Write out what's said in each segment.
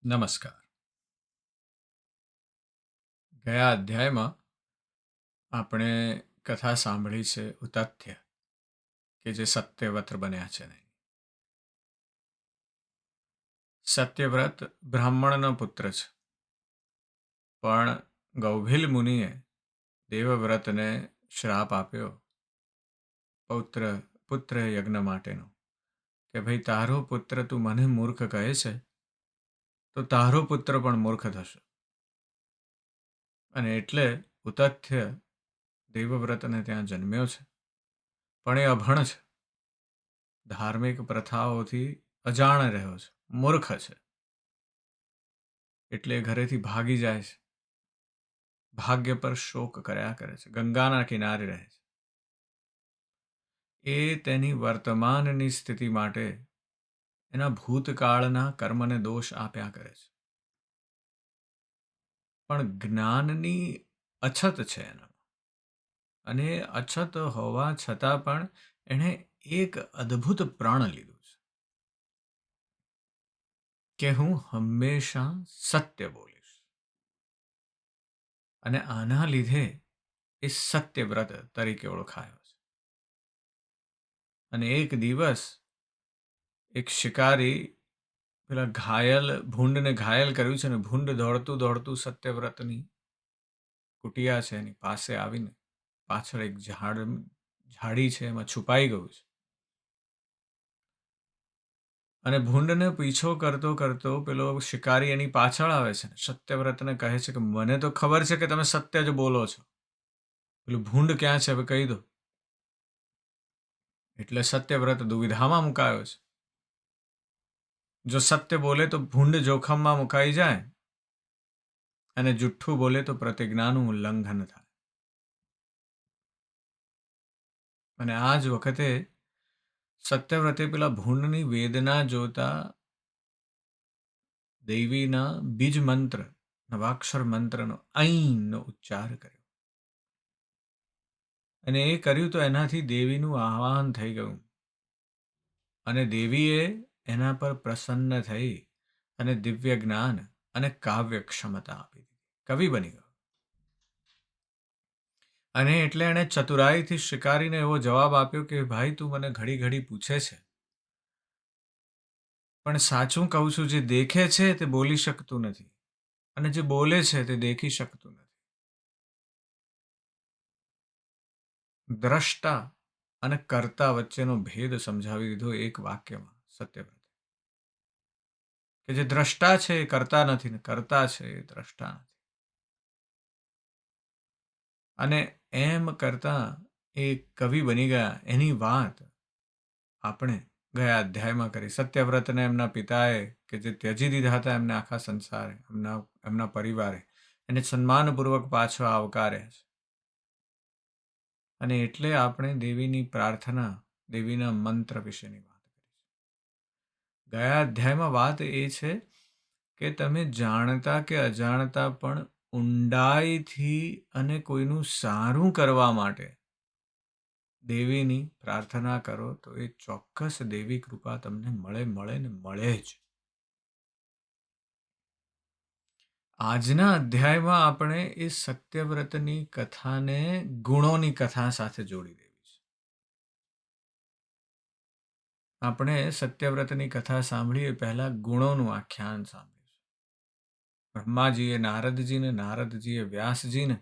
નમસ્કાર. ગયા અધ્યાયમાં આપણે કથા સાંભળી છે ઉતથ્ય કે જે સત્યવ્રત બન્યા છે. સત્યવ્રત બ્રાહ્મણનો પુત્ર છે, પણ ગૌભીલ મુનિએ દેવવ્રતને શ્રાપ આપ્યો પુત્ર યજ્ઞ માટેનો કે ભાઈ તારો પુત્ર તું મને મૂર્ખ કહે છે તો તારો પુત્ર પણ મૂર્ખ થશે. અને એટલે ઉતથ્ય દેવવ્રતને ત્યાં જન્મ્યો છે, પણ એ અભણ છે, ધાર્મિક પ્રથાઓથી અજાણ રહ્યો છે, મૂર્ખ છે. એટલે ઘરેથી ભાગી જાય છે, ભાગ્ય પર શોક કર્યા કરે છે, ગંગાના કિનારે રહે છે. એ તેની વર્તમાનની સ્થિતિ માટે એના ભૂતકાળના કર્મને દોષ આપ્યા કરે છે. પણ જ્ઞાનની અછત છે એના, અને અછત હોવા છતાં પણ એણે એક અદ્ભુત પ્રણ લીધું છે કે હું હંમેશા સત્ય બોલીશ. અને આના લીધે એ સત્યવ્રત તરીકે ઓળખાયો છે. અને એક દિવસ એક શિકારી પેલા ભૂંડને ઘાયલ કર્યું છે, ને ભૂંડ દોડતું દોડતું સત્યવ્રતની કુટિયા છે એની પાસે આવીને પાછળ એક ઝાડી છે એમાં છુપાઈ ગયું છે. અને ભૂંડને પીછો કરતો કરતો પેલો શિકારી એની પાછળ આવે છે. સત્યવ્રતને કહે છે કે મને તો ખબર છે કે તમે સત્ય જ બોલો છો, પેલું ભૂંડ ક્યાં છે હવે કહી દો. એટલે સત્યવ્રત દુવિધામાં મુકાયો છે. જો સત્ય બોલે તો ભૂંડ જોખમમાં મુકાઈ જાય, અને જુઠ્ઠું બોલે તો પ્રતિજ્ઞાનું ઉલ્લંઘન થાય. અને આ જ વખતે સત્યવ્રતે પેલા ભૂંડની વેદના જોતા દેવીના બીજ મંત્ર, નવાક્ષર મંત્રનો ઐનનો ઉચ્ચાર કર્યો. અને એ કર્યું તો એનાથી દેવીનું આહ્વાન થઈ ગયું, અને દેવીએ એના પર પ્રસન્ન થઈ અને દિવ્ય જ્ઞાન અને કાવ્ય ક્ષમતા આપી દીધી. કવિ બની ગયો. અને એટલે એણે ચતુરાઈથી શિકારીને એવો જવાબ આપ્યો કે ભાઈ તું મને ઘડી ઘડી પૂછે છે, પણ સાચું કહું છું, જે દેખે છે તે બોલી શકતું નથી, અને જે બોલે છે તે દેખી શકતું નથી. દ્રષ્ટા અને કર્તા વચ્ચેનો ભેદ સમજાવી દીધો એક વાક્યમાં સત્યવ્રતે, કે જે દ્રષ્ટા છે એ કર્તા નથી, ને કર્તા છે એ દ્રષ્ટા નથી. અને એમ કરતા એ કવિ બની ગયા. એની વાત આપણે ગયા અધ્યાયમાં કરી. સત્યવ્રતને એમના પિતાએ, કે જે ત્યજી દીધા હતા એમને આખા સંસારે, એમના પરિવારે, એને સન્માનપૂર્વક પાછો આવકાર્યા છે. અને એટલે આપણે દેવીની પ્રાર્થના, દેવીના મંત્ર વિશેની વાત કરી છે. ગયા અધ્યાયમાં વાત એ છે કે તમે જાણતા કે અજાણતા પણ ઊંડાઈથી અને કોઈનું સારું કરવા માટે દેવીની પ્રાર્થના કરો તો એ ચોક્કસ દેવી કૃપા તમને મળે ને મળે જ. આજના અધ્યાયમાં આપણે એ સત્યવ્રતની કથાને ગુણોની કથા સાથે જોડી દેવી છે. આપણે સત્યવ્રતની કથા સાંભળીએ પહેલા ગુણોનું આખ્યાન સાંભળ્યું. બ્રહ્માજીએ નારદજીને, નારદજીએ વ્યાસજીને,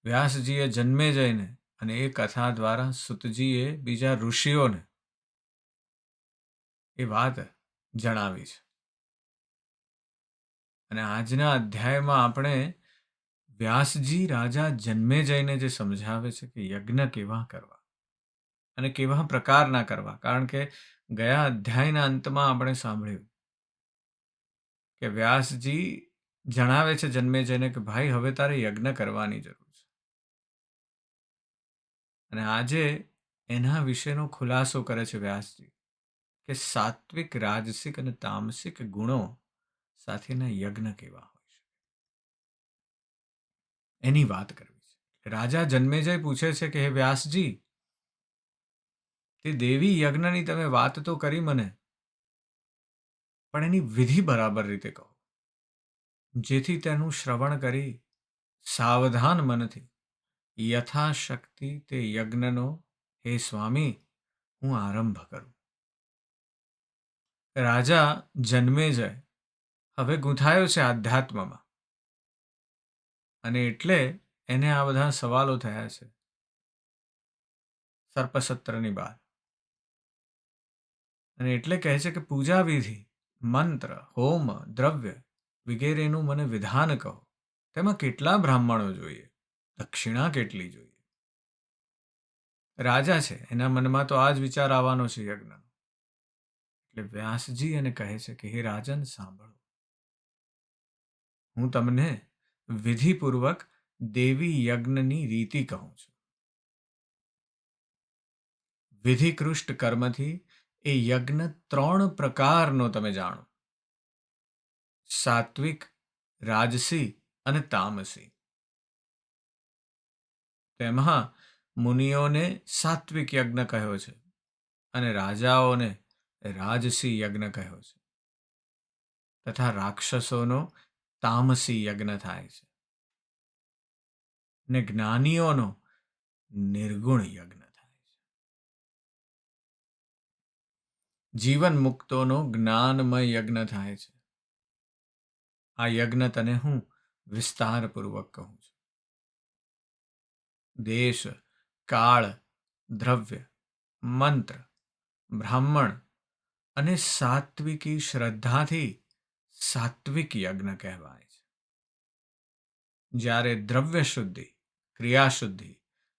વ્યાસજીએ જન્મેજયને, અને એ કથા દ્વારા સુતજીએ બીજા ઋષિઓને એ વાત જણાવી છે. અને આજના અધ્યાયમાં આપણે વ્યાસજી રાજા જન્મેજયને જે સમજાવે છે કે યજ્ઞ કેવા કરવા અને કેવા પ્રકારના કરવા. કારણ કે ગયા અધ્યાયના અંતમાં આપણે સાંભળ્યું કે વ્યાસજી જણાવે છે જન્મેજયને કે ભાઈ હવે તારે યજ્ઞ કરવાની જરૂર છે. અને આજે એના વિશેનો ખુલાસો કરે છે વ્યાસજી, કે સાત્વિક, રાજસિક અને તામસિક ગુણો સાથેના યજ્ઞ કેવા હોય છે એની વાત કરવી છે. રાજા જન્મેજય પૂછે છે કે હે વ્યાસજી, તે દેવી યજ્ઞની તમે વાત તો કરી મને, પણ એની વિધિ બરાબર રીતે કહો. જેથી તેનું શ્રવણ કરી સાવધાન મનથી યથાશક્તિ તે યજ્ઞનો હે સ્વામી હું આરંભ કરું. રાજા જન્મેજય હવે ગૂંથાયો છે આધ્યાત્મમાં, અને એટલે એને આ બધા સવાલો થયા છે સર્પસત્રની બહાર. અને એટલે કહે છે કે પૂજા વિધિ, મંત્ર, હોમ, દ્રવ્ય વગેરેનું મને વિધાન કહો. તેમાં કેટલા બ્રાહ્મણો જોઈએ? દક્ષિણા કેટલી જોઈએ? રાજા છે, એના મનમાં તો આ જ વિચાર આવવાનો છે યજ્ઞનો. એટલે વ્યાસજી એને કહે છે કે હે રાજન સાંભળો, હું તમને વિધિપૂર્વક દેવી યજ્ઞની રીતિ કહું છું. વિધિકૃષ્ટ કર્મથી એ યજ્ઞ 3 પ્રકારનો તમે જાણો: સાત્વિક, રાજસી અને તામસી. તેમાં મુનિઓને સાત્વિક યજ્ઞ કહ્યો છે અને રાજાઓને રાજસી યજ્ઞ કહ્યો છે, તથા રાક્ષસોનો તામસી યજ્ઞ થાય છે, ને જ્ઞાનીઓનો નિર્ગુણ યજ્ઞ થાય છે. જીવન મુક્તોનો જ્ઞાનમય યજ્ઞ થાય છે. આ યજ્ઞ તને હું વિસ્તારપૂર્વક કહું છું. દેશ, કાળ, દ્રવ્ય, મંત્ર, બ્રાહ્મણ અને સાત્વિકી શ્રદ્ધાથી સાત્વિક યજ્ઞ કહેવાય છે. જ્યારે દ્રવ્ય શુદ્ધિ, ક્રિયા શુદ્ધિ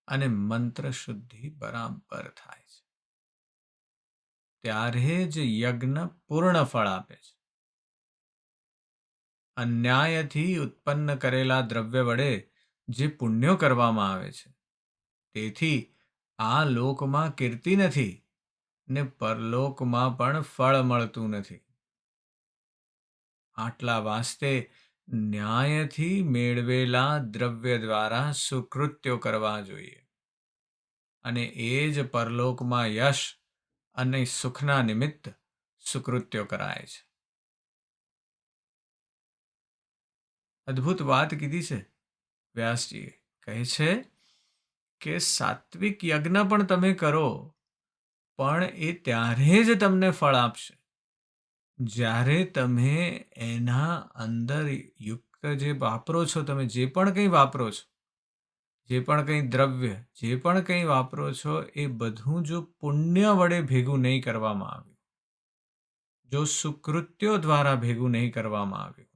અને મંત્ર શુદ્ધિ બરાબર થાય છે, ત્યારે જ યજ્ઞ પૂર્ણ ફળ આપે છે. અન્યાયથી ઉત્પન્ન કરેલા દ્રવ્ય વડે જે પુણ્યો કરવામાં આવે છે, તેથી આ લોકમાં કીર્તિ નથી ને પરલોકમાં પણ ફળ મળતું નથી. આટલા વાસ્તે ન્યાયથી મેળવેલા દ્રવ્ય દ્વારા સુકૃત્યો કરવા જોઈએ, અને એ જ પરલોકમાં યશ અને સુખના નિમિત્ત સુકૃત્યો કરાય છે. અદ્ભુત વાત કીધી છે વ્યાસજીએ. કહે છે કે સાત્વિક યજ્ઞ પણ તમે કરો, પણ એ ત્યારે જ તમને ફળ આપશે જ્યારે તમે એના અંદર યુક્ત જે વાપરો છો, તમે જે પણ કંઈ વાપરો છો, જે પણ કંઈ દ્રવ્ય, જે પણ કંઈ વાપરો છો, એ બધું જો પુણ્ય વડે ભેગું નહીં કરવામાં આવ્યું, જો સુકૃત્યો દ્વારા ભેગું નહીં કરવામાં આવ્યું,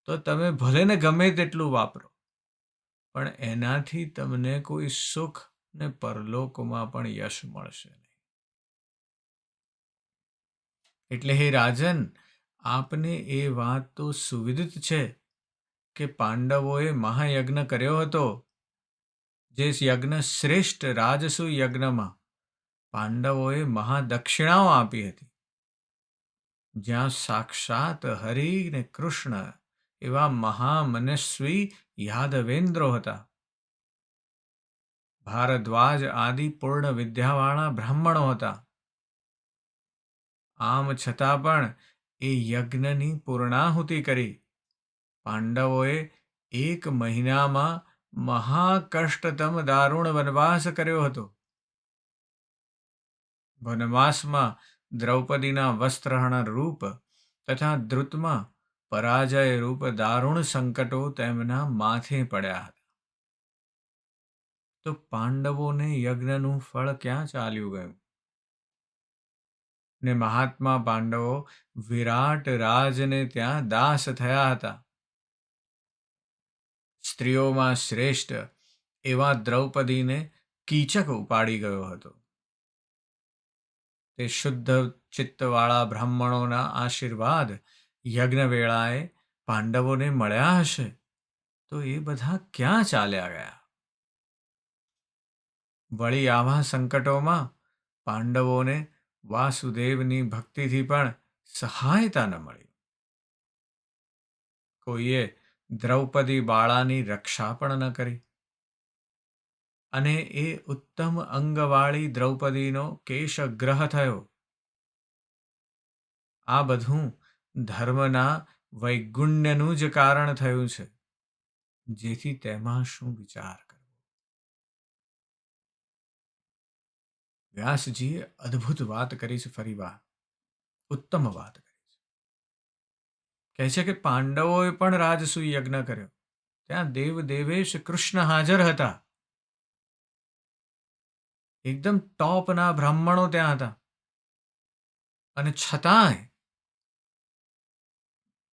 તો તમે ભલે ને ગમે તેટલું વાપરો, પણ એનાથી તમને કોઈ સુખ ને પરલોકમાં પણ યશ મળશે નહીં. એટલે હે રાજન, આપને એ વાત તો સુવિદિત છે કે પાંડવોએ મહાયજ્ઞ કર્યો હતો. જે યજ્ઞ શ્રેષ્ઠ રાજસુ યજ્ઞમાં પાંડવોએ મહાદક્ષિણાઓ આપી હતી, જ્યાં સાક્ષાત હરિ ને કૃષ્ણ એવા મહામનસ્વી યાદવેન્દ્રો હતા. ભારદ્વાજ આદિ પૂર્ણ વિદ્યાવાળા બ્રાહ્મણો હતા. આમ છતાં પણ એ યજ્ઞની પૂર્ણાહુતિ કરી પાંડવોએ 1 મહિનામાં મહાકષ્ટતમ દારૂણ વનવાસ કર્યો હતો. વનવાસમાં દ્રૌપદીના વસ્ત્રહરણ રૂપ તથા દ્રુતમાં પરાજય રૂપ દારૂણ સંકટો તેમના માથે પડ્યા હતા. તો પાંડવોને યજ્ઞનું ફળ ક્યાં ચાલ્યું ગયું? ને મહાત્મા પાંડવો વિરાટ રાજને ત્યાં દાસ થયા હતા. સ્ત્રીઓમાં શ્રેષ્ઠ એવા દ્રૌપદીને કીચક ઉપાડી ગયો હતો. તે શુદ્ધ ચિત્તવાળા બ્રાહ્મણોના આશીર્વાદ યજ્ઞ વેળાએ પાંડવોને મળ્યા હશે, તો એ બધા ક્યાં ચાલ્યા ગયા? વળી આવા સંકટોમાં પાંડવોને વાસુદેવની ભક્તિથી પણ સહાયતા ન મળી. કોઈએ દ્રૌપદી બાળાની રક્ષા પણ ન કરી, અને એ ઉત્તમ અંગવાળી દ્રૌપદીનો કેશગ્રહ થયો. આ બધું ધર્મના વૈગુણ્યનું જ કારણ થયું છે, જેથી તેમાં શું વિચાર કરવો. વ્યાસજીએ અદ્ભુત વાત કરી છે. ફરી વાર ઉત્તમ વાત કરી છે. કહે છે કે પાંડવોએ પણ રાજસૂય યજ્ઞ કર્યો. ત્યાં દેવ દેવેશ કૃષ્ણ હાજર હતા. એકદમ ટોપના બ્રાહ્મણો ત્યાં હતા. અને છતાંય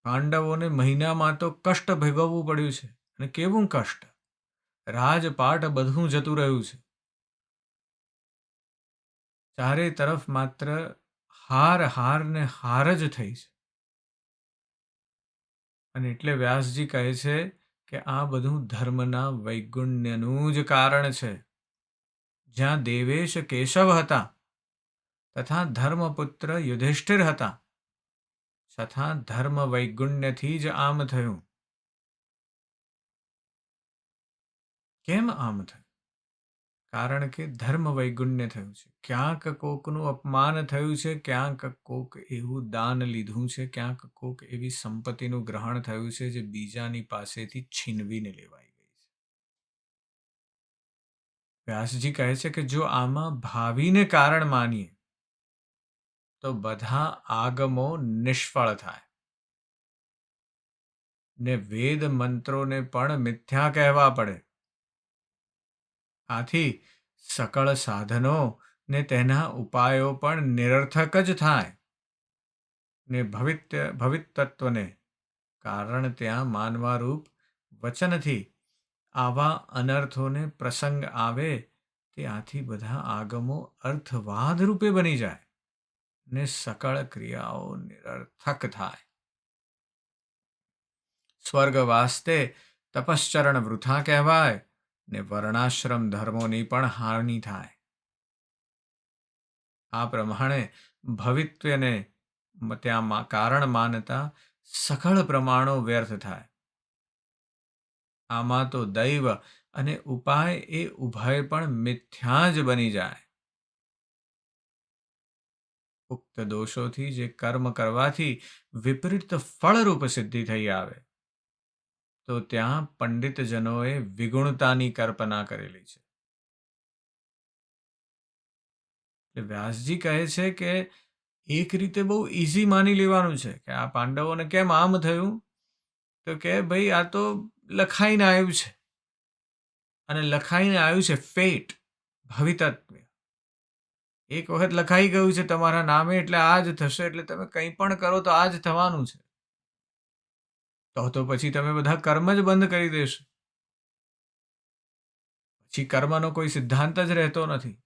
પાંડવોને મહિનામાં તો કષ્ટ ભોગવવું પડ્યું છે. અને કેવું કષ્ટ! રાજપાટ બધું જતું રહ્યું છે. ચારે તરફ માત્ર હાર હાર ને હાર જ થઈ છે. અને એટલે વ્યાસજી કહે છે કે આ બધું ધર્મના વૈગુણ્યનું જ કારણ છે. જ્યાં દેવેશ કેશવ હતા તથા ધર્મપુત્ર યુધિષ્ઠિર હતા, છતાં ધર્મ વૈગુણ્યથી જ આમ થયું. કેમ આમ થયું? કારણ કે ધર્મ વૈગુણ્ય થયું છે. ક્યાંક કોકનું અપમાન થયું છે, ક્યાંક કોક એવું દાન લીધું છે, ક્યાંક કોક એવી સંપત્તિનું ગ્રહણ થયું છે જે બીજાની પાસેથી છીનવીને લેવાઈ ગઈ છે. વ્યાસજી કહે છે કે જો આમાં ભાવિને કારણ માનીએ તો બધા આગમો નિષ્ફળ થાય ને વેદ મંત્રોને પણ મિથ્યા કહેવા પડે. આથી સકળ સાધનો ને તેના ઉપાયો પણ નિરર્થક જ થાય ને ભવિતત્વને કારણ ત્યાં માનવારૂપ વચનથી આવા અનર્થોને પ્રસંગ આવે ત્યાંથી બધા આગમો અર્થવાદ રૂપે બની જાય ને સકળ ક્રિયાઓ નિરર્થક થાય. સ્વર્ગ વાસ્તે તપશ્ચરણ વૃથા કહેવાય ને વર્ણાશ્રમ ધર્મોની પણ હાનિ થાય. આ પ્રમાણે ભવિત્વને ત્યાં કારણ માનતા સકળ પ્રમાણો વ્યર્થ થાય. આમાં તો દૈવ અને ઉપાય એ ઉભય પણ મિથ્યા જ બની જાય. ઉક્ત દોષોથી જે કર્મ કરવાથી વિપરીત ફળરૂપ સિદ્ધિ થઈ આવે તો ત્યાં પંડિતજનોએ વિગુણતાની કલ્પના કરેલી છે. એટલે વ્યાસજી કહે છે કે એક રીતે બહુ ઇઝી માની લેવાનું છે કે આ પાંડવોને કેમ આમ થયું, તો કે ભાઈ આ તો લખાઈને આવ્યું છે. અને લખાઈને આવ્યું છે ફેટ, ભવિતત્વ. એક વખત લખાઈ ગયું છે તમારા નામે એટલે આ જ થશે, એટલે તમે કંઈ પણ કરો તો આ જ થવાનું છે. તો પછી તમે બધા કર્મ જ બંધ કરી દેશો. પછી કર્મનો કોઈ સિદ્ધાંત જ રહેતો નથી.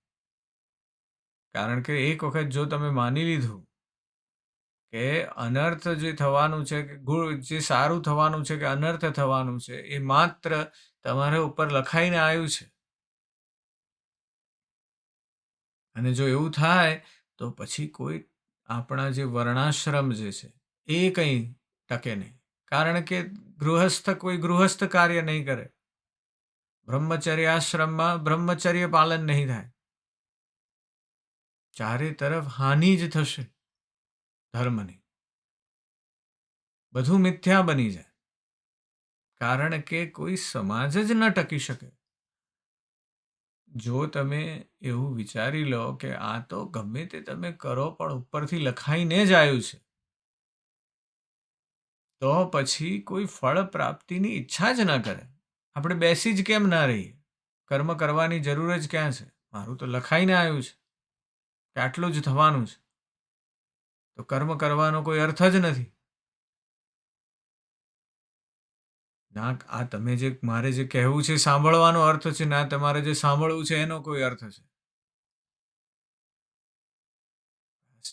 કારણ કે એક વખત જો તમે માની લીધું કે અનર્થ જે થવાનું છે કે જે સારું થવાનું છે કે અનર્થ થવાનું છે એ માત્ર તમારા ઉપર લખાઈને આવ્યું છે. અને જો એવું થાય તો પછી કોઈ આપણા જે વર્ણાશ્રમ જે છે એ કંઈ ટકે નહીં. કારણ કે કોઈ ગૃહસ્થ કાર્ય નહીં કરે. બ્રહ્મચર્યાશ્રમમાં બ્રહ્મચર્ય પાલન નહીં થાય. ચારે તરફ હાનિ જ થશે ધર્મની. બધું મિથ્યા બની જાય. કારણ કે કોઈ સમાજ જ ન ટકી શકે. જો તમે એવું વિચારી લો કે આ તો ગમે તે તમે કરો પણ ઉપરથી લખાઈને જ આવ્યું છે, તો પછી કોઈ ફળ પ્રાપ્તિની ઈચ્છા જ ન કરે. આપણે બેસી જ કેમ ના રહીએ? કર્મ કરવાની જરૂર જ ક્યાં છે? મારું તો લખાઈને આવ્યું છે કે આટલું જ થવાનું છે, તો કર્મ કરવાનો કોઈ અર્થ જ નથી. ના આ તમે જે મારે જે કહેવું છે સાંભળવાનો અર્થ છે, ના તમારે જે સાંભળવું છે એનો કોઈ અર્થ છે.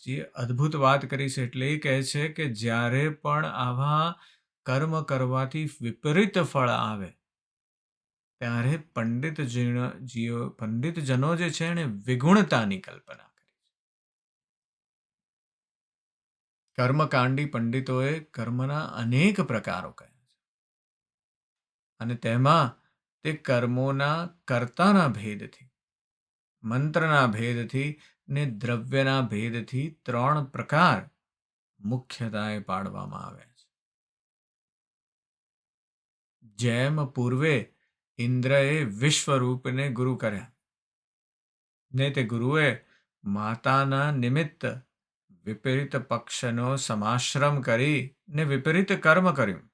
જે અદ્ભુત વાત કરી છે એટલે એ કહે છે કે જ્યારે પણ આવા કર્મ કરવાથી વિપરીત ફળ આવે ત્યારે પંડિતજનો જે છે એને વિગુણતાની કલ્પના કરી. કર્મકાંડી પંડિતોએ કર્મના અનેક પ્રકારો કહ્યા છે અને તેમાં તે કર્મોના કર્તાના ભેદથી, મંત્રના ભેદથી ને દ્રવ્યના ભેદથી 3 પ્રકાર મુખ્યતાએ પાડવામાં આવ્યા છે. જેમ પૂર્વે ઇન્દ્રએ વિશ્વરૂપને ગુરુ કર્યા ને તે ગુરુએ માતાના નિમિત્ત વિપરીત પક્ષનો સમાશ્રમ કરી ને વિપરીત કર્મ કર્યું.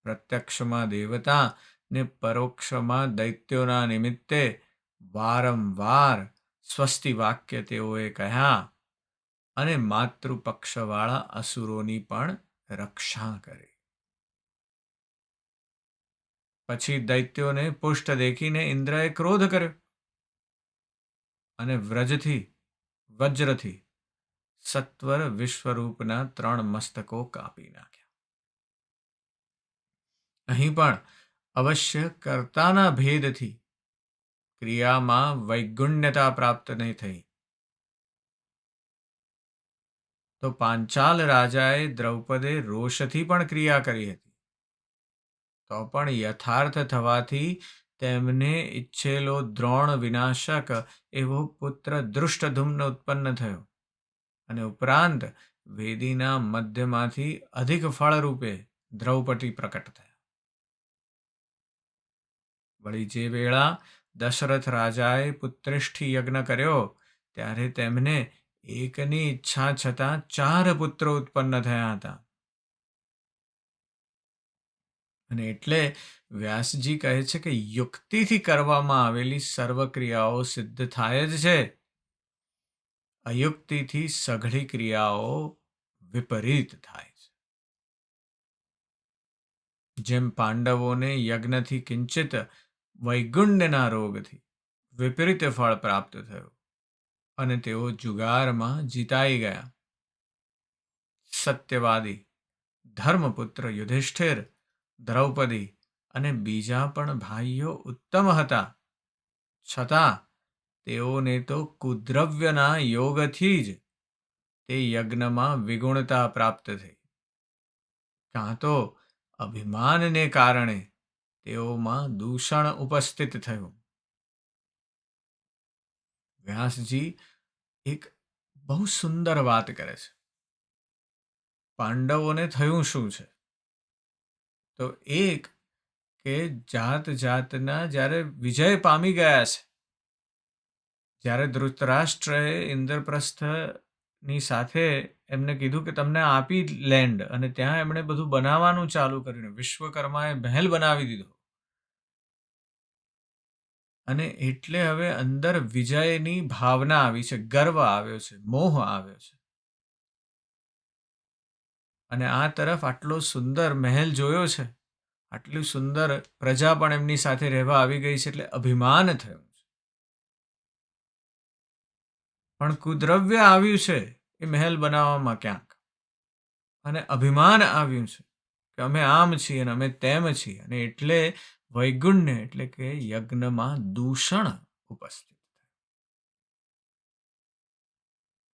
પ્રત્યક્ષમાં દેવતા ને પરોક્ષમાં દૈત્યોના નિમિત્તે વારંવાર સ્વસ્તિ વાક્ય તેઓએ કહ્યા અને માતૃપક્ષવાળા અસુરોની પણ રક્ષા કરી. પછી દૈત્યોને પુષ્ટ દેખીને ઇન્દ્રએ ક્રોધ કર્યો અને વજ્રથી સત્વર વિશ્વરૂપના 3 મસ્તકો કાપી નાખ્યા. અહીં પણ અવશ્ય કર્તાના ભેદથી ક્રિયામાં વૈગુણ્યતા પ્રાપ્ત નહીં થઈ. તો પાંચાલ રાજાએ દ્રૌપદે રોષથી પણ ક્રિયા કરી હતી, તો પણ યથાર્થ થવાથી તેમને ઈચ્છેલો દ્રોણ વિનાશક એવો પુત્ર દૃષ્ટધુમ્ન ઉત્પન્ન થયો અને ઉપરાંત વેદીના મધ્યમાંથી અધિક ફળરૂપે દ્રૌપદી પ્રકટ થયા. વળી જે વેળા દશરથ રાજાએ પુત્રેષ્ઠી યજ્ઞ કર્યો ત્યારે તેમને એકની ઈચ્છા છતાં 4 પુત્રો ઉત્પન્ન થયા હતા. અને એટલે વ્યાસજી કહે છે કે યુક્તિથી કરવામાં આવેલી સર્વ ક્રિયાઓ સિદ્ધ થાય જ છે. અયુક્તિથી સઘળી ક્રિયાઓ વિપરીત થાય છે. જેમ પાંડવોને યજ્ઞથી કિંચિત વૈગુણ્યના રોગથી વિપરીત ફળ પ્રાપ્ત થયું અને તેઓ જુગારમાં જીતાઈ ગયા. સત્યવાદી ધર્મપુત્ર યુધિષ્ઠિર, દ્રૌપદી અને બીજા પણ ભાઈઓ ઉત્તમ હતા, છતાં તેઓને તો કુદ્રવ્યના યોગથી જ તે યજ્ઞમાં વિગુણતા પ્રાપ્ત થઈ. કાં તો અભિમાનને કારણે તેઓમાં દૂષણ ઉપસ્થિત થયું. વ્યાસજી એક બહુ સુંદર વાત કરે છે. પાંડવોને થયું શું છે? તો એક કે જાતના જ્યારે વિજય પામી ગયા છે, જ્યારે ધૃતરાષ્ટ્રએ ઇન્દ્રપ્રસ્થની સાથે એમને કીધું કે તમને આપી લેન્ડ, અને ત્યાં એમણે બધું બનાવવાનું ચાલુ કર્યું. વિશ્વકર્માએ મહેલ બનાવી દીધો અને એટલે હવે અંદર વિજયની ભાવના આવી છે, ગર્વ આવ્યો છે, મોહ આવ્યો છે. અને આ તરફ આટલો સુંદર મહેલ જોયો છે, આટલી સુંદર પ્રજા પણ એમની સાથે રહેવા આવી ગઈ છે, એટલે અભિમાન થયું છે. પણ કુદ્રવ્ય આવ્યું છે એ મહેલ બનાવવામાં ક્યાંક, અને અભિમાન આવ્યું છે કે અમે આમ છીએ અને અમે તેમ છીએ, અને એટલે વૈગુણ્ય એટલે કે યજ્ઞમાં દૂષણ ઉપસ્થિત.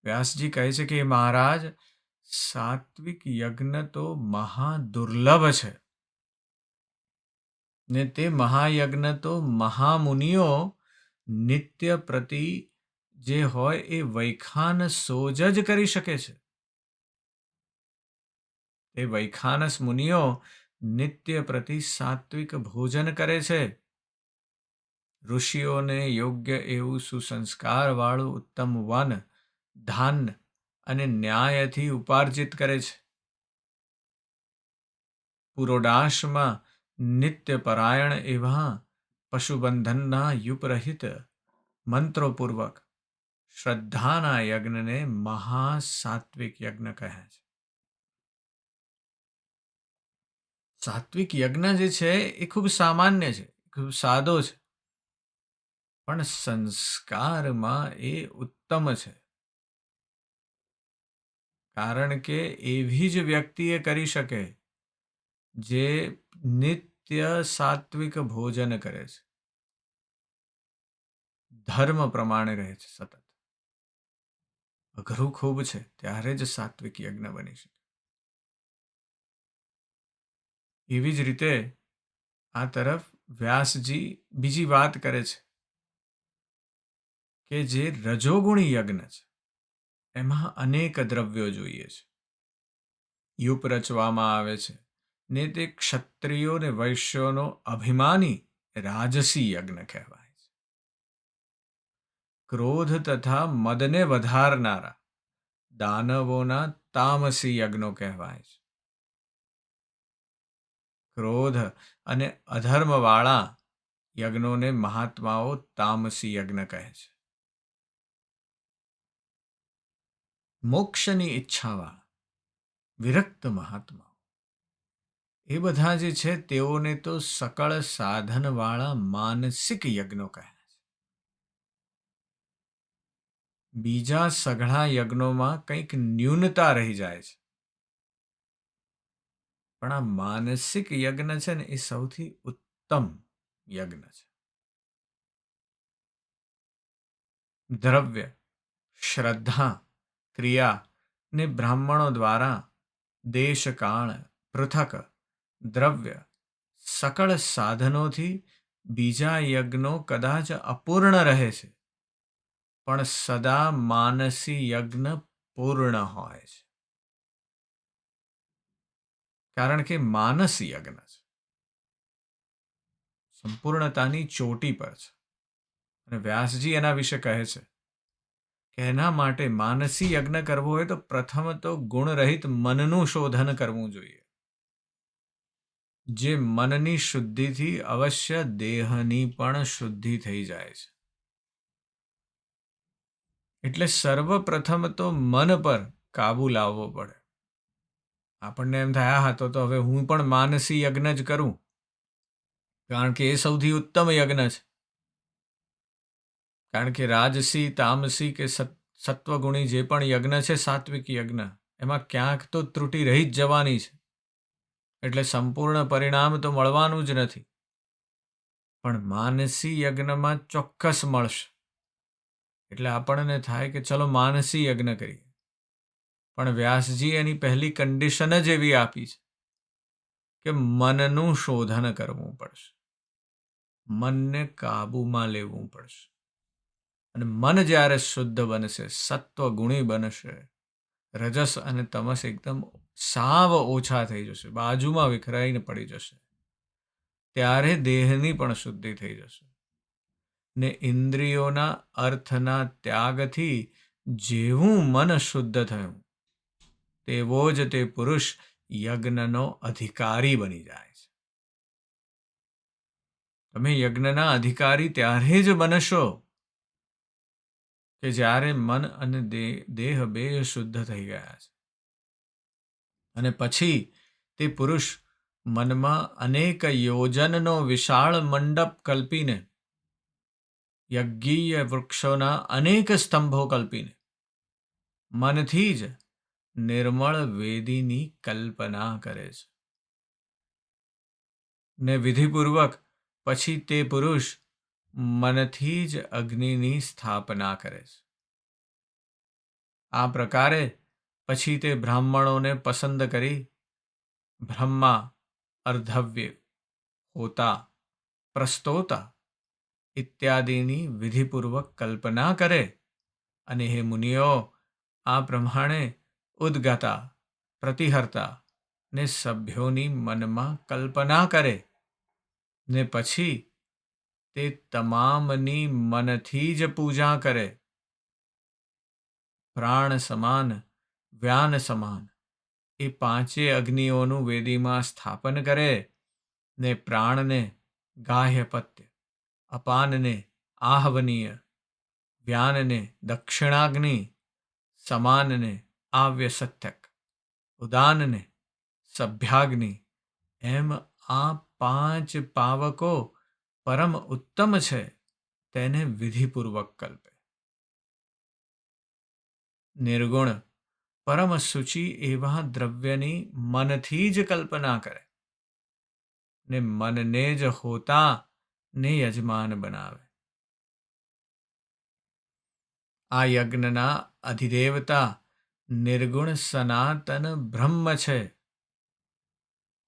વ્યાસજી કહે છે કે મહારાજ, સાત્વિક યજ્ઞ તો મહાદુર્લભ છે, ને તે મહાયજ્ઞ તો મહામુનિઓ નિત્ય પ્રતિ જે હોય એ વૈખાનસ જ કરી શકે છે. એ વૈખાનસ મુનિઓ નિત્ય પ્રતિ સાત્વિક ભોજન કરે છે. ઋષિઓને યોગ્ય એવું સુસંસ્કારવાળું ઉત્તમ વન, ધાન અને ન્યાયથી ઉપાર્જિત કરે છે. પુરોડાશમાં નિત્યપરાયણ એવા પશુબંધનના યુપરહિત મંત્રોપૂર્વક શ્રદ્ધાના યજ્ઞને મહાસાત્વિક યજ્ઞ કહે છે. સાત્વિક યજ્ઞ જે છે એ ખૂબ સામાન્ય છે, ખૂબ સાદો છે, પણ સંસ્કારમાં એ ઉત્તમ છે. કારણ કે એવી જ વ્યક્તિ એ કરી શકે જે નિત્ય સાત્વિક ભોજન કરે છે, ધર્મ પ્રમાણે રહે છે સતત. અઘરું ખૂબ છે, ત્યારે જ સાત્વિક યજ્ઞ બની શકે. એવી જ રીતે આ તરફ વ્યાસજી બીજી વાત કરે છે કે જે રજોગુણી યજ્ઞ છે એમાં અનેક દ્રવ્યો જોઈએ છે. યુપ રચવામાં આવે છે, ને તે ક્ષત્રિયો ને વૈશ્યોનો અભિમાની રાજસી યજ્ઞ કહેવાય છે. ક્રોધ તથા મદને વધારનારા દાનવોના તામસી યજ્ઞો કહેવાય છે. ક્રોધ અને અધર્મવાળા યજ્ઞોને મહાત્માઓ તામસી યજ્ઞ કહે છે. મોક્ષની ઈચ્છાવાળા વિરક્ત મહાત્માઓ એ બધા જે છે તેઓને તો સકળ સાધનવાળા માનસિક યજ્ઞો કહે છે. બીજા સઘળા યજ્ઞોમાં કંઈક ન્યૂનતા રહી જાય છે, પણ આ માનસિક યજ્ઞ છે ને એ સૌથી ઉત્તમ યજ્ઞ છે. દ્રવ્ય, શ્રદ્ધા, ક્રિયા ને બ્રાહ્મણો દ્વારા દેશકાળ પૃથક દ્રવ્ય સકળ સાધનોથી બીજા યજ્ઞો કદાચ અપૂર્ણ રહે છે, પણ સદા માનસી યજ્ઞ પૂર્ણ હોય છે. કારણ કે માનસ યજ્ઞ છે, સંપૂર્ણતાની ચોટી પર છે. અને વ્યાસજી એના વિશે કહે છે કે એના માટે માનસી યજ્ઞ કરવો હોય તો પ્રથમ તો ગુણરહિત મનનું શોધન કરવું જોઈએ. જે મનની શુદ્ધિથી અવશ્ય દેહની પણ શુદ્ધિ થઈ જાય છે. એટલે સર્વપ્રથમ તો મન પર કાબુ લાવવો પડે. આપણને એમ થાય હા તો હવે હું પણ માનસી યજ્ઞ જ કરું, કારણ કે એ સૌથી ઉત્તમ યજ્ઞ છે. કારણ કે રાજસી તામસી કે સત્વગુણી જે પણ યજ્ઞ છે, સાત્વિક યજ્ઞ, એમાં ક્યાંક તો ત્રુટિ રહી જ જવાની છે. એટલે સંપૂર્ણ પરિણામ તો મળવાનું જ નથી, પણ માનસી યજ્ઞમાં ચોક્કસ મળશે. એટલે આપણને થાય કે ચલો માનસી યજ્ઞ કરીએ. પણ વ્યાસજી એની પહેલી કન્ડિશન જ એવી આપી છે કે મનનું શોધન કરવું પડશે, મનને કાબૂમાં લેવું પડશે. અને મન જ્યારે શુદ્ધ બનશે, સત્વગુણી બનશે, રજસ અને તમસ એકદમ સાવ ઓછા થઈ જશે, બાજુમાં વિખરાઈને પડી જશે, ત્યારે દેહની પણ શુદ્ધિ થઈ જશે. ને ઇન્દ્રિયોના અર્થના ત્યાગથી જેવું મન શુદ્ધ થયું, તેવો જ તે પુરુષ યજ્ઞનો અધિકારી બની જાય છે. તમે યજ્ઞના અધિકારી ત્યારે જ બનશો કે જ્યારે મન અને દેહ બે શુદ્ધ થઈ ગયા છે. અને પછી તે પુરુષ મનમાં અનેક યોજનનો વિશાળ મંડપ કલ્પીને, યજ્ઞીય વૃક્ષોના અનેક સ્તંભો કલ્પીને મનથી જ નિર્મળ વેદીની કલ્પના કરે છે. ને વિધિપૂર્વક પછી તે પુરુષ મનથી જ અગ્નિની સ્થાપના કરે છે. આ પ્રકારે પછી તે બ્રાહ્મણોને પસંદ કરી બ્રહ્મા, અર્ધવ્ય, હોતા, પ્રસ્તોતા ઇત્યાદિની વિધિપૂર્વક કલ્પના કરે. અને હે મુનિઓ, આ પ્રમાણે ઉદ્ગતા, પ્રતિહર્તા ને સભ્યોની મનમાં કલ્પના કરે, ને પછી તે તમામની મનથી જ પૂજા કરે. પ્રાણ સમાન, વ્યાન સમાન એ પાંચે અગ્નિઓનું વેદીમાં સ્થાપન કરે. ને પ્રાણને ગાહ્યપત્ય, અપાનને આહવનીય, વ્યાનને દક્ષિણાગ્નિ, સમાનને આવ્યસત્યક, ઉદાનને સભ્યાગ્નિ, એમ આ પાંચ પાવકો પરમ ઉત્તમ છે તેને વિધિપૂર્વક કલ્પે. નિર્ગુણ પરમ શુચિ એવા દ્રવ્યની મનથી જ કલ્પના કરે, ને મનને જ હોતા ને યજમાન બનાવે. આ યજ્ઞના અધિદેવતા નિર્ગુણ સનાતન બ્રહ્મ છે.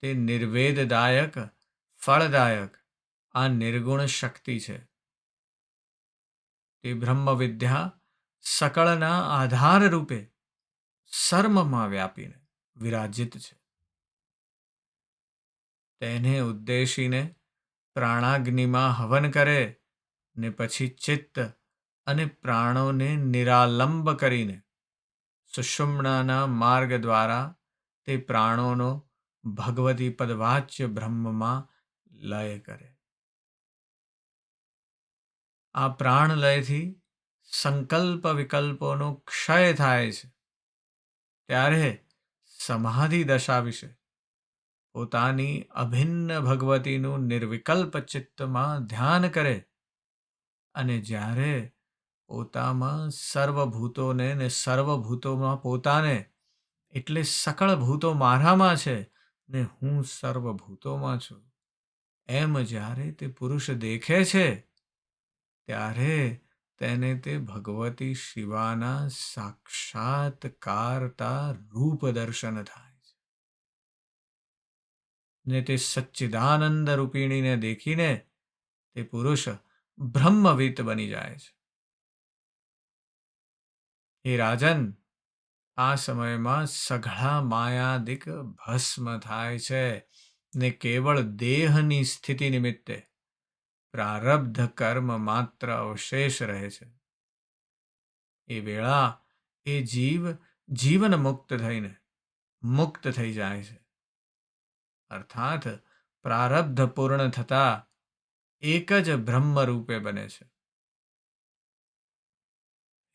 તે નિર્વેદદાયક, ફળદાયક આ નિર્ગુણ શક્તિ છે. તે બ્રહ્મ વિદ્યા સકળના આધાર રૂપે સર્મમાં વ્યાપીને વિરાજિત છે. તેને ઉદ્દેશીને પ્રાણાગ્નિમાં હવન કરે ને પછી ચિત્ત અને પ્રાણોને નિરાલંબ કરીને સુષુમ્નાના માર્ગ દ્વારા તે પ્રાણોનો ભગવતી પદવાચ્ય બ્રહ્મમાં લય કરે. આ પ્રાણલયથી સંકલ્પ વિકલ્પોનો ક્ષય થાય છે. ત્યારે સમાધિ દશા વિશે પોતાની અભિન્ન ભગવતીનું નિર્વિકલ્પ ચિત્તમાં ધ્યાન કરે અને જ્યારે પોતામાં સર્વભૂતોને ને સર્વભૂતોમાં પોતાને એટલે સકળ ભૂતો મારામાં છે ને હું સર્વભૂતોમાં છું એમ જ્યારે તે પુરુષ દેખે છે ત્યારે તેને તે ભગવતી શિવાના સાક્ષાત્કારતા રૂપ દર્શન થાય છે ને તે સચ્ચિદાનંદ રૂપિણીને દેખીને તે પુરુષ બ્રહ્મવિત બની જાય છે. હે રાજન, આ સમયમાં સઘળા માયાદિક ભસ્મ થાય છે ને કેવળ દેહની સ્થિતિ નિમિત્તે પ્રારબ્ધ કર્મ માત્ર અવશેષ રહે છે. એ વેળા એ જીવ જીવન મુક્ત થઈને મુક્ત થઈ જાય છે. અર્થાત પ્રારબ્ધ પૂર્ણ થતા એક જ બ્રહ્મ રૂપે બને છે.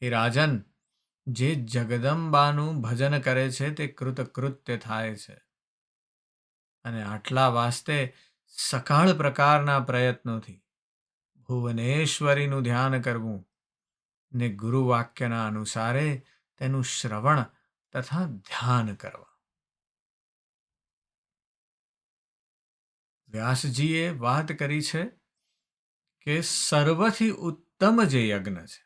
હે રાજન, જે જગદંબાનું ભજન કરે છે તે કૃતકૃત્ય થાય છે અને આટલા વાસ્તે સકાળ પ્રકારના પ્રયત્નોથી ભુવનેશ્વરીનું ધ્યાન કરવું ને ગુરુવાક્યના અનુસારે તેનું શ્રવણ તથા ધ્યાન કરવા. વ્યાસજીએ વાત કરી છે કે સર્વથી ઉત્તમ જે યજ્ઞ છે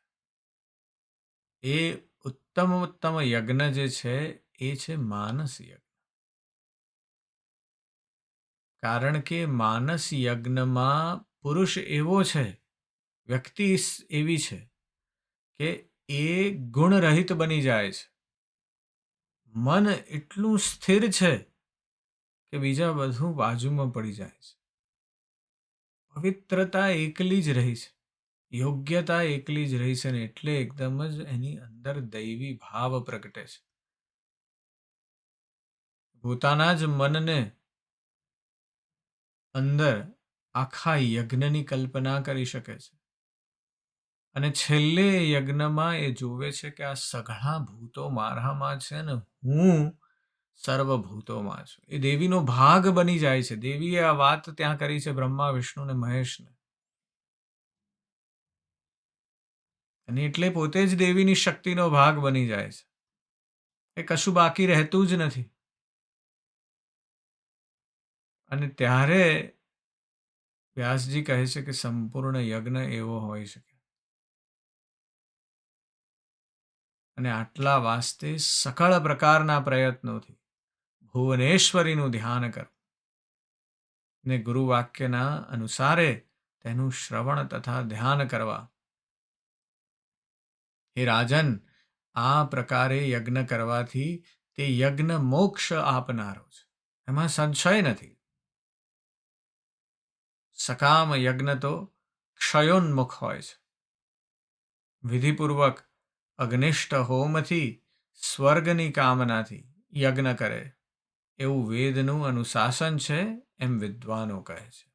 એ ઉત્તમ યજ્ઞ જે છે એ છે માનસ યજ્ઞ. કારણ કે માનસ યજ્ઞમાં પુરુષ એવો છે, વ્યક્તિ એવી છે કે એ ગુણરહિત બની જાય છે. મન એટલું સ્થિર છે કે બીજા બધું બાજુમાં પડી જાય છે. પવિત્રતા એકલી જ રહી છે, યોગ્યતા એકલી જ રહી છે ને એટલે એકદમ જ એની અંદર દૈવી ભાવ પ્રગટે છે. પોતાના જ મનને અંદર આખા યજ્ઞની કલ્પના કરી શકે છે અને છેલ્લે યજ્ઞમાં એ જોવે છે કે આ સઘળા ભૂતો મારામાં છે ને હું સર્વભૂતોમાં છું. એ દેવીનો ભાગ બની જાય છે. દેવીએ આ વાત ત્યાં કરી છે બ્રહ્મા, વિષ્ણુ ને મહેશને, અને એટલે પોતે જ દેવીની શક્તિનો ભાગ બની જાય છે. એ કશું બાકી રહેતું જ નથી. અને ત્યારે વ્યાસજી કહે છે કે સંપૂર્ણ યજ્ઞ એવો હોઈ શકે. અને આટલા વાસ્તે સકળ પ્રકારના પ્રયત્નોથી ભુવનેશ્વરીનું ધ્યાન કર ને ગુરુવાક્યના અનુસારે તેનું શ્રવણ તથા ધ્યાન કરવા. હે રાજન, આ પ્રકારે યજ્ઞ કરવાથી તે યજ્ઞ મોક્ષ આપનારો છે, એમાં સંશય નથી. સકામ યજ્ઞ તો ક્ષયોન્મુખ હોય છે. વિધિપૂર્વક અગ્નિષ્ઠ હોમથી સ્વર્ગની કામનાથી યજ્ઞ કરે એવું વેદનું અનુશાસન છે એમ વિદ્વાનો કહે છે.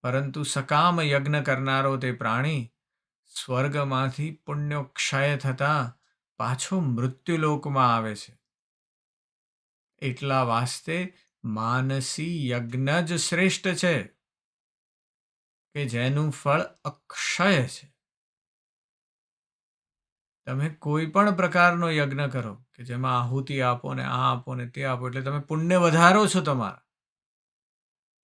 પરંતુ સકામ યજ્ઞ કરનારો તે પ્રાણી સ્વર્ગમાંથી પુણ્યો ક્ષય થતા પાછો મૃત્યુલોકમાં આવે છે. એટલા વાસ્તે માનસી યજ્ઞ જ શ્રેષ્ઠ છે કે જેનું ફળ અક્ષય છે. તમે કોઈ પણ પ્રકારનો યજ્ઞ કરો કે જેમાં આહુતિ આપો ને આ આપો ને તે આપો એટલે તમે પુણ્ય વધારો છો તમારા,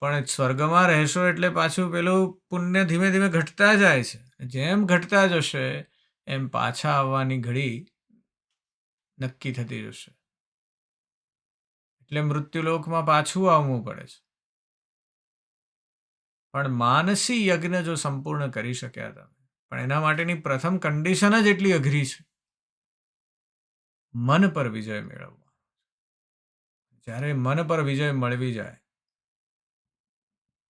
પણ સ્વર્ગમાં રહેશો એટલે પાછું પેલું પુણ્ય ધીમે ધીમે ઘટતા જાય છે. જેમ ઘટતા જશે એમ પાછા આવવાની ઘડી નક્કી થતી જશે. એટલે મૃત્યુલોકમાં પાછું આવવું પડે છે. પણ માનસી યજ્ઞ જો સંપૂર્ણ કરી શક્યા તમે, પણ એના માટેની પ્રથમ કન્ડિશન જ એટલી અઘરી છે, મન પર વિજય મેળવવા. જ્યારે મન પર વિજય મળવી જાય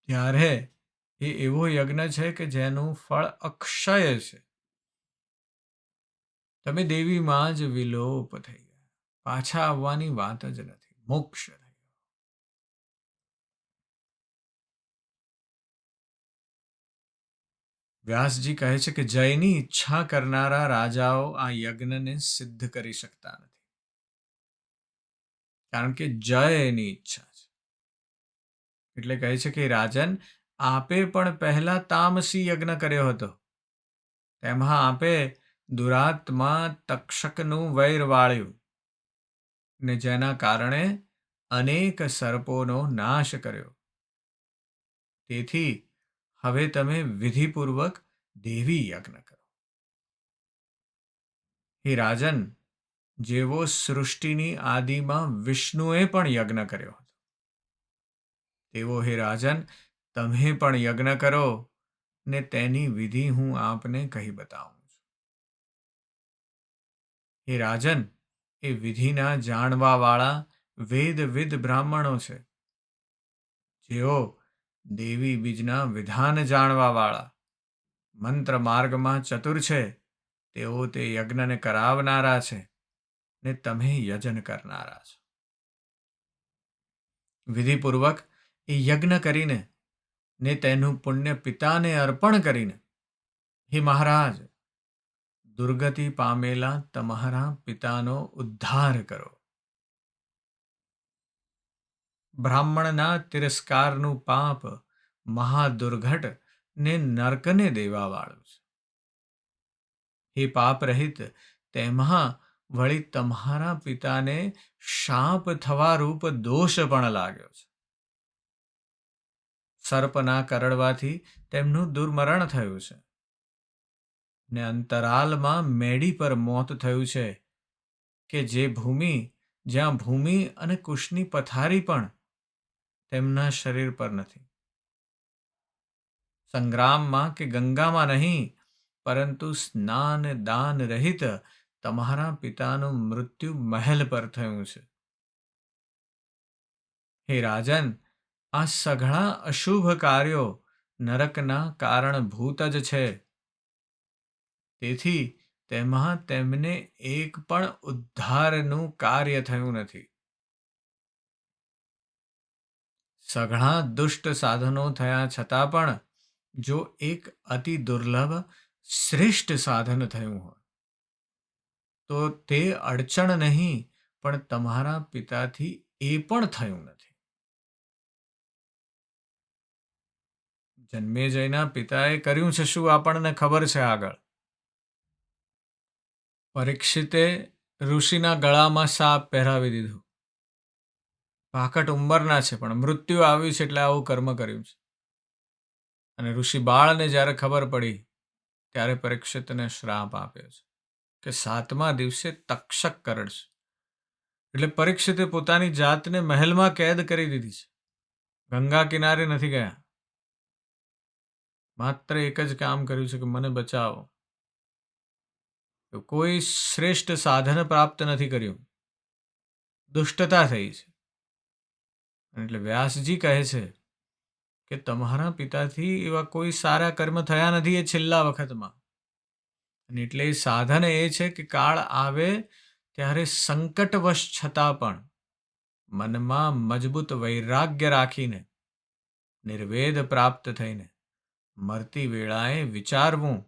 ત્યારે એ એવો યજ્ઞ છે કે જેનું ફળ અક્ષય છે. તમે દેવીમાં જ વિલોપ થઈ ગયા. પાછા આવવાની વાત જ નથી. મોક્ષ થઈ ગયો. વ્યાસજી કહે છે કે જયની ઈચ્છા કરનારા રાજાઓ આ યજ્ઞને સિદ્ધ કરી શકતા નથી. કારણ કે જય એની ઈચ્છા છે. એટલે કહે છે કે રાજન, આપે પણ પહેલા તામસી યજ્ઞ કર્યો હતો. તેમાં આપે દુરાત્મા તક્ષકનું વૈર વાળ્યું ને જેના કારણે અનેક સર્પોનો નાશ કર્યો. તેથી હવે તમે વિધિપૂર્વક દેવી યજ્ઞ કરો. હે રાજન, જેવો સૃષ્ટિની આદિમાં વિષ્ણુએ પણ યજ્ઞ કર્યો હતો, તેવો હે રાજન તમે પણ યજ્ઞ કરો ને તેની વિધિ હું આપને કહી બતાવું છું. હે રાજન, એ વિધિના જાણવાવાળા વેદવિદ બ્રાહ્મણો છે. જેઓ દેવી બીજના વિધાન જાણવાવાળા મંત્ર માર્ગમાં ચતુર છે, તેઓ તે યજ્ઞને કરાવનારા છે ને તમે યજન કરનારા છો. વિધિપૂર્વક એ યજ્ઞ કરીને ને તેનું પુણ્ય પિતાને અર્પણ કરીને, હે મહારાજ, દુર્ગતિ પામેલા તમારા પિતાનો ઉદ્ધાર કરો. બ્રાહ્મણના તિરસ્કારનું પાપ મહાદુર્ઘટ ને નર્કને દેવાવાળું છે. હે પાપ રહિત, તેમાં વળી તમારા પિતાને શાપ થવા રૂપ દોષ પણ લાગ્યો છે. સર્પના કરડવાથી તેમનું દુર્મરણ થયું છે ને અંતરાલમાં મેડી પર મોત થયું છે કે જ્યાં ભૂમિ અને કુશની પથારી પણ તેમના શરીર પર નથી. સંગ્રામમાં કે ગંગામાં નહીં, પરંતુ સ્નાન દાન રહિત તમારા પિતાનું મૃત્યુ મહેલ પર થયું છે. હે રાજન, આ સઘળા અશુભ કાર્યો નરકના કારણભૂત જ છે. તેથી તેમાં તેમને એક પણ ઉદ્ધારનું કાર્ય થયું નથી. સઘળા દુષ્ટ સાધનો થયા છતાં પણ જો એક અતિ દુર્લભ શ્રેષ્ઠ સાધન થયું હોય તો તે અડચણ નહીં, પણ તમારા પિતાથી એ પણ થયું નથી. જન્મેજયના પિતાએ કર્યું છે શું આપણને ખબર છે. આગળ પરીક્ષિતે ઋષિના ગળામાં સાપ પહેરાવી દીધું. ભાકટ ઉંમરના છે પણ મૃત્યુ આવ્યું છે એટલે આવું કર્મ કર્યું છે. અને ઋષિ બાળને જ્યારે ખબર પડી ત્યારે પરીક્ષિતને શ્રાપ આપ્યો છે કે 7મા દિવસે તક્ષક કરડશે. એટલે પરીક્ષિતે પોતાની જાતને મહેલમાં કેદ કરી દીધી છે. ગંગા કિનારે નથી ગયા. માત્ર એક જ કામ કર્યું છે કે મને બચાવો. કોઈ શ્રેષ્ઠ સાધન પ્રાપ્ત નથી કર્યું. દુષ્ટતા થઈ છે. એટલે વ્યાસજી કહે છે કે તમારા પિતાથી એવા કોઈ સારા કર્મ થયા નથી એ છેલ્લા વખતમાં. અને એટલે સાધન એ છે કે કાળ આવે ત્યારે સંકટવશ છતાં પણ મનમાં મજબૂત વૈરાગ્ય રાખીને નિર્વેદ પ્રાપ્ત થઈને મરતી વેળાએ વિચારવું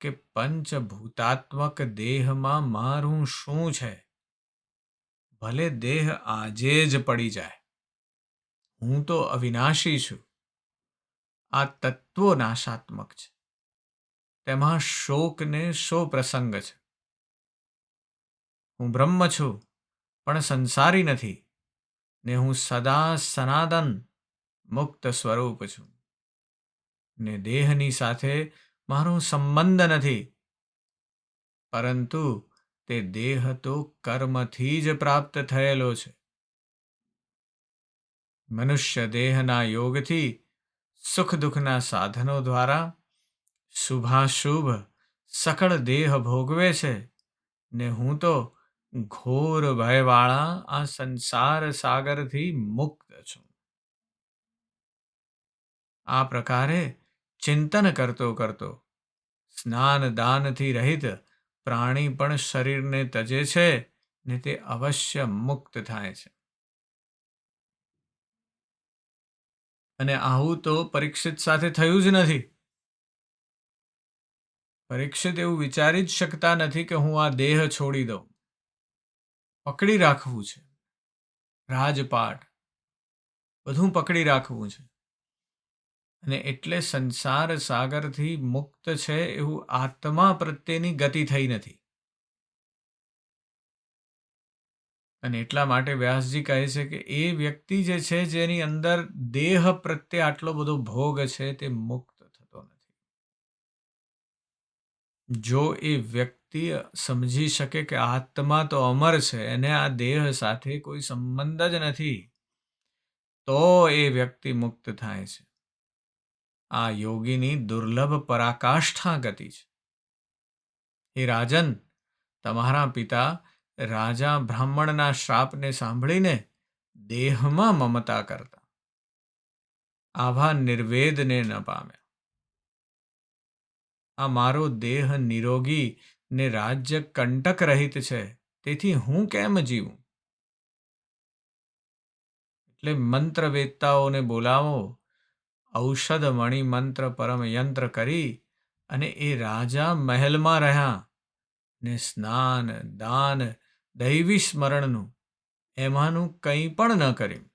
કે પંચભૂતાત્મક દેહમાં મારું શું છે. ભલે દેહ આજે જ પડી જાય, હું તો અવિનાશી છું. આ તત્વો નાશાત્મક છે. તેમાં શોકને શો પ્રસંગ છે. હું બ્રહ્મ છું પણ સંસારી નથી ને હું સદા સનાતન મુક્ત સ્વરૂપ છું. ને દેહની સાથે મારો સંબંધ નથી, પરંતુ તે દેહ તો કર્મથી જ પ્રાપ્ત થયેલો છે. મનુષ્ય દેહના યોગથી સુખ દુઃખના સાધનો દ્વારા શુભાશુભ સકળ દેહ ભોગવે છે ને હું તો ઘોર ભયવાળા આ સંસાર સાગરથી મુક્ત છું. આ પ્રકારે ચિંતન કરતો કરતો સ્નાન દાનથી રહિત પ્રાણી પણ શરીરને તજે છે ને તે અવશ્ય મુક્ત થાય છે. અને આવું તો પરીક્ષિત સાથે થયું જ નથી. પરીક્ષિત એવું વિચારી જ શકતા નથી કે હું આ દેહ છોડી દઉં. પકડી રાખવું છે. રાજપાટ બધું પકડી રાખવું છે. અને એટલે સંસાર સાગરથી મુક્ત છે એવું આત્મા પ્રત્યેની ગતિ થઈ નથી. અને એટલા માટે વ્યાસજી કહે છે કે એ વ્યક્તિ જે છે જેની અંદર દેહ પ્રત્યે આટલો બધો ભોગ છે તે મુક્ત થતો નથી. જો એ વ્યક્તિ સમજી શકે કે આત્મા તો અમર છે અને આ દેહ સાથે કોઈ સંબંધ જ નથી, તો એ વ્યક્તિ મુક્ત થાય છે. આ યોગીની દુર્લભ પરાકાષ્ઠા ગતિ છે. હે રાજન, તમારા પિતા રાજા બ્રાહ્મણના શ્રાપને સાંભળીને દેહમાં મમતા કરતા. આવા નિર્વેદને ન પામ્યા. આ મારો દેહ નિરોગી ને રાજ્ય કંટક રહિત છે, તેથી હું કેમ જીવું? એટલે મંત્ર વેદતાઓને બોલાવો, ઔષધ મણિ મંત્ર પરમ યંત્ર કરી અને એ રાજા મહેલમાં રહ્યા ને સ્નાન દાન દૈવી સ્મરણનું એમાંનું કંઈ પણ ન કર્યું.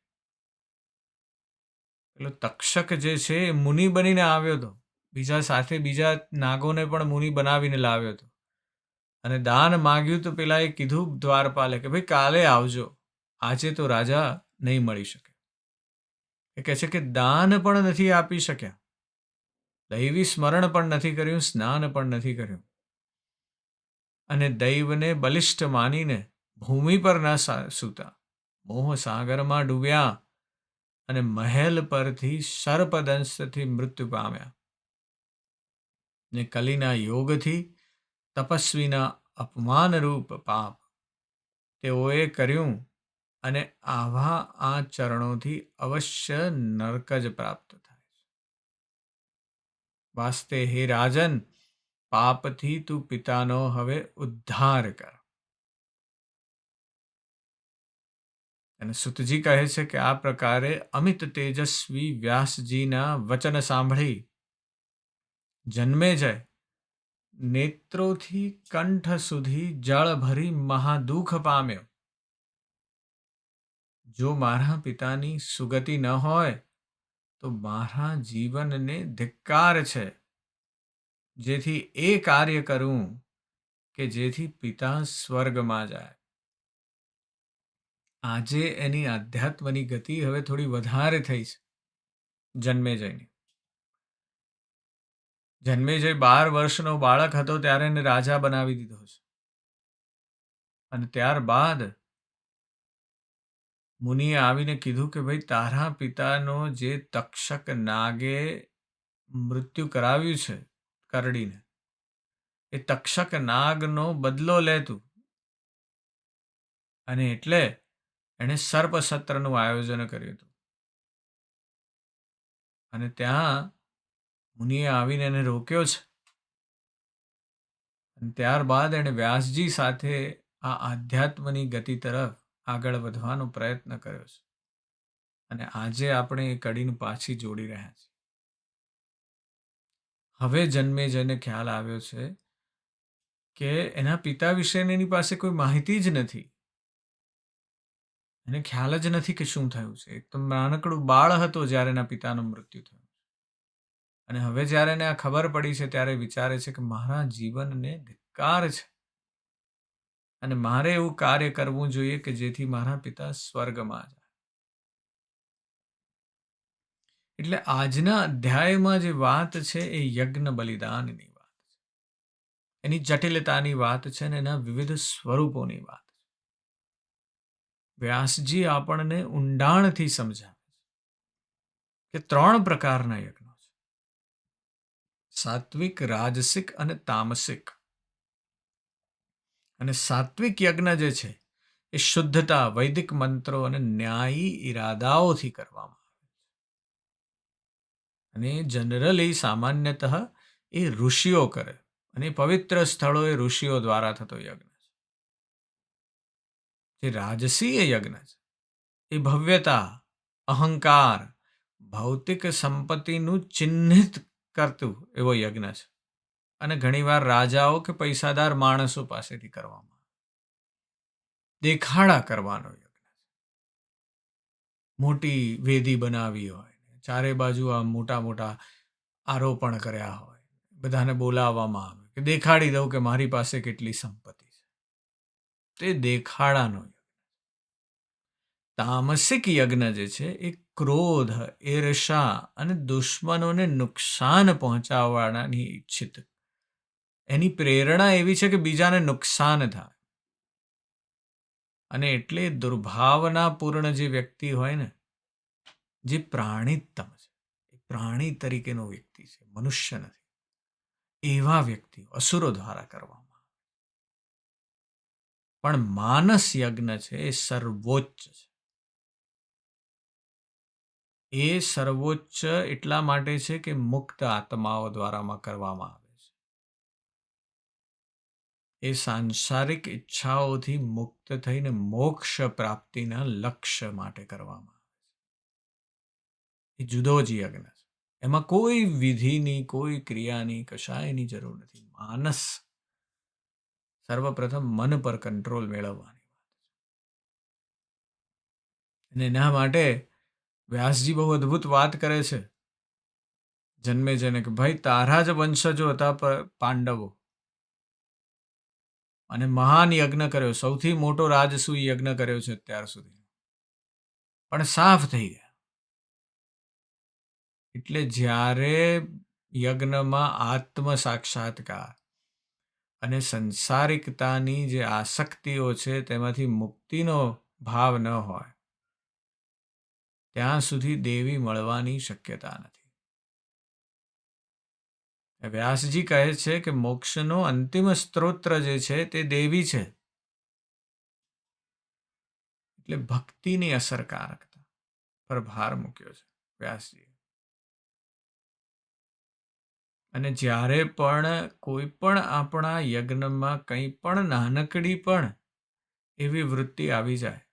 પેલો તક્ષક જે છે એ મુનિ બનીને આવ્યો હતો. બીજા સાથે બીજા નાગોને પણ મુનિ બનાવીને લાવ્યો હતો. અને દાન માગ્યું તો પેલા એ કીધું દ્વારપાલે કે ભાઈ કાલે આવજો, આજે તો રાજા નહીં મળી શકે. એ કહે છે કે દાન પણ નથી આપી શક્યા, દૈવી સ્મરણ પણ નથી કર્યું, સ્નાન પણ નથી કર્યું. અને દૈવને બલિષ્ઠ માનીને ભૂમિ પર ન સૂતા, મોહ સાગરમાં ડૂબ્યા અને મહેલ પરથી સર્પદંશથી મૃત્યુ પામ્યા. ને કલીના યોગથી તપસ્વીના અપમાનરૂપ પાપ તેઓએ કર્યું અને આવા આ ચરણોથી અવશ્ય નરક જ પ્રાપ્ત થાય છે. વાસ્તે હે રાજન, પાપથી તું પિતાનો હવે ઉદ્ધાર કર. અને સુતજી કહે છે કે આ પ્રકારે અમિત તેજસ્વી વ્યાસજીના વચન સાંભળી જન્મેજય નેત્રોથી કંઠ સુધી જળ ભરી મહાદુઃખ પામ્યો. જો મારા પિતાની સુગતિ ન હોય તો મારા જીવનને ધિક્કાર છે, જેથી એ કાર્ય કરું કે જેથી પિતા સ્વર્ગમાં જાય. આજે એની આધ્યાત્મની ગતિ હવે થોડી વધારે થઈ છે જન્મેજયની. જન્મેજય 12 વર્ષનો બાળક હતો ત્યારે એને રાજા બનાવી દીધો છે. અને ત્યારબાદ મુનિએ આવીને કીધું કે ભાઈ તારા પિતાનો જે તક્ષક નાગે મૃત્યુ કરાવ્યું છે કરડીને, એ તક્ષક નાગનો બદલો લે તું. અને એટલે એણે સર્પ સત્રનું આયોજન કર્યું હતું. અને ત્યાં મુનિએ આવીને એને રોક્યો છે. અને ત્યારબાદ એણે વ્યાસજી સાથે આ આધ્યાત્મની ગતિ તરફ આગળ વધવાનો પ્રયત્ન કર્યો છે. અને આજે આપણે એ કડીને પાછી જોડી રહ્યા છીએ. હવે જન્મેજયને ખ્યાલ આવ્યો છે કે એના પિતા વિશેની એની પાસે કોઈ માહિતી જ નથી. એને ખ્યાલ જ નથી કે શું થયું છે. એક તો નાનકડું બાળ હતો જ્યારે એના પિતાનું મૃત્યુ થયું. અને હવે જ્યારે એને આ ખબર પડી છે ત્યારે વિચારે છે કે મારા જીવનને ધિક્કાર છે અને મારે એવું કાર્ય કરવું જોઈએ કે જેથી મારા પિતા સ્વર્ગમાં જાય. એટલે આજના અધ્યાયમાં જે વાત છે એ યજ્ઞ બલિદાનની વાત છે. એની જટિલતાની વાત છે અને એના વિવિધ સ્વરૂપોની વાત છે. વ્યાસજી આપણને ઊંડાણથી સમજાવે છે કે 3 પ્રકારના યજ્ઞો છે: સાત્વિક, રાજસિક અને તામસિક. અને સાત્વિક યજ્ઞ જે છે એ શુદ્ધતા, વૈદિક મંત્રો અને ન્યાયી ઈરાદાઓથી કરવામાં આવે. અને જનરલી સામાન્યતઃ એ ઋષિઓ કરે અને પવિત્ર સ્થળોએ ઋષિઓ દ્વારા થતો યજ્ઞ છે. જે રાજસીય યજ્ઞ છે એ ભવ્યતા, અહંકાર, ભૌતિક સંપત્તિનું ચિહ્નિત કરતું એવો યજ્ઞ છે. અને ઘણીવાર રાજાઓ કે પૈસાદાર માણસો પાસેથી કરવામાં દેખાડા કરવાનો યજ્ઞ છે. મોટી વેદી બનાવી હોય, ચારે બાજુ આ મોટા મોટા આરોપણ કર્યા હોય, બધાને બોલાવવામાં આવે કે દેખાડી દઉં કે મારી પાસે કેટલી સંપત્તિ છે. તે દેખાડાનો યજ્ઞ. તામસિક યજ્ઞ જે છે એ ક્રોધ, ઈર્ષા અને દુશ્મનોને નુકસાન પહોંચાડવાની ઈચ્છિત. એની પ્રેરણા એવી છે કે બીજાને નુકસાન થાય. અને એટલે દુર્ભાવનાપૂર્ણ જે વ્યક્તિ હોય ને, જે પ્રાણીતમ છે, એ પ્રાણી તરીકેનો વ્યક્તિ છે, મનુષ્ય નથી, એવા વ્યક્તિઓ અસુરો દ્વારા કરવામાં આવે. પણ માનસ યજ્ઞ છે એ સર્વોચ્ચ છે. એ સર્વોચ્ચ એટલા માટે છે કે મુક્ત આત્માઓ દ્વારામાં કરવામાં આવે છે. એ સાંસારિક ઈચ્છાઓથી મુક્ત થઈને મોક્ષ પ્રાપ્તિના લક્ષ્ય માટે કરવામાં આવે છે. એ જુદો જ યજ્ઞ છે. એમાં કોઈ વિધિની, કોઈ ક્રિયાની, કશાયની જરૂર નથી. માનસ સર્વપ્રથમ મન પર કંટ્રોલ મેળવવાની વાત છે. અને એના માટે વ્યાસજી બહુ અદ્ભુત વાત કરે છે જન્મેજયને કે ભાઈ તારા જ વંશજો હતા પાંડવો અને મહાન યજ્ઞ કર્યો, સૌથી મોટો રાજસૂય યજ્ઞ કર્યો છે અત્યાર સુધી, પણ સાફ થઈ ગયા. એટલે જ્યારે યજ્ઞમાં આત્મ સાક્ષાત્કાર અને સંસારિકતાની જે આસક્તિઓ છે તેમાંથી મુક્તિનો ભાવ ન હોય ત્યાં સુધી દેવી મળવાની શક્યતા નથી. વ્યાસજી કહે છે કે મોક્ષનો અંતિમ સ્ત્રોત્ર જે છે તે દેવી છે. એટલે ભક્તિની અસરકારકતા પર ભાર મૂક્યો છે વ્યાસજી. અને જ્યારે પણ કોઈ પણ આપણા યજ્ઞમાં કંઈ પણ નાનકડી પણ એવી વૃત્તિ આવી જાય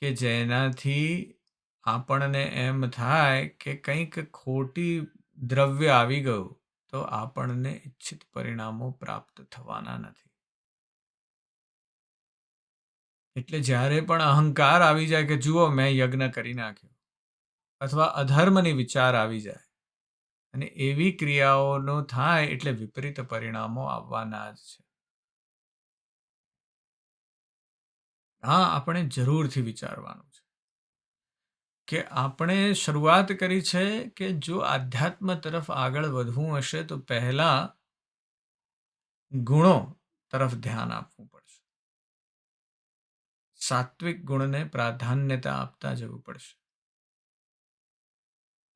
કે જેનાથી આપણને એમ થાય કે કંઈક ખોટી દ્રવ્ય આવી ગયું, તો આપણને ઈચ્છિત પરિણામો પ્રાપ્ત થવાના નથી. એટલે જ્યારે પણ અહંકાર આવી જાય કે જુઓ મેં યજ્ઞ કરી નાખ્યો, અથવા અધર્મની વિચાર આવી જાય અને એવી ક્રિયાઓનો થાય એટલે વિપરીત પરિણામો આવવાના જ છે. હા, આપણે જરૂરથી વિચારવાનું છે કે આપણે શરૂઆત કરી છે કે જો આધ્યાત્મ તરફ આગળ વધવું હશે તો પહેલા ગુણો તરફ ધ્યાન આપવું પડશે. સાત્વિક ગુણને પ્રાધાન્યતા આપતા જવું પડશે.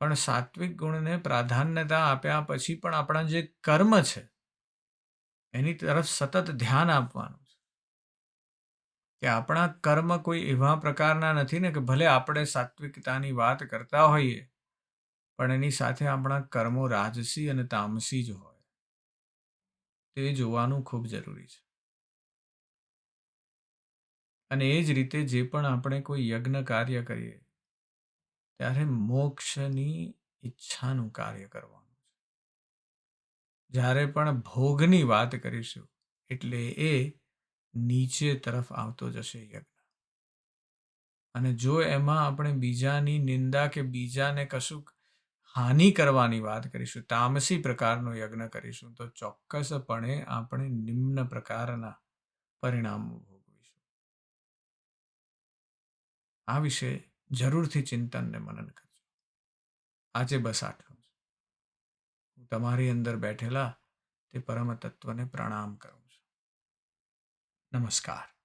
પણ સાત્વિક ગુણને પ્રાધાન્યતા આપ્યા પછી પણ આપણા જે કર્મ છે એની તરફ સતત ધ્યાન આપવાનું છે. કે આપણા કર્મ કોઈ એવા પ્રકારના નથી ને કે ભલે આપણે સાત્વિકતાની વાત કરતા હોઈએ પણ એની સાથે આપણા કર્મો રાજસી અને તામસી જ હોય. તે જોવાનું ખૂબ જરૂરી છે. અને એ જ રીતે જે પણ આપણે કોઈ યજ્ઞ કાર્ય કરીએ ત્યારે મોક્ષની ઈચ્છાનું કાર્ય કરવાનું છે. જ્યારે પણ ભોગની વાત કરીશું એટલે એ નીચે તરફ આવતો જશે યજ્ઞ. અને જો એમાં આપણે બીજાની નિંદા કે બીજાને કશું હાનિ કરવાની વાત કરીશું, તામસી પ્રકારનો યજ્ઞ કરીશું, તો ચોક્કસપણે આપણે નિમ્ન પ્રકારના પરિણામો ભોગવીશું. આ વિશે જરૂરથી ચિંતન ને મનન કરજો. આજે બસ આટલું જ. હું તમારી અંદર બેઠેલા તે પરમ તત્વને પ્રણામ કરું છું. નમસ્કાર.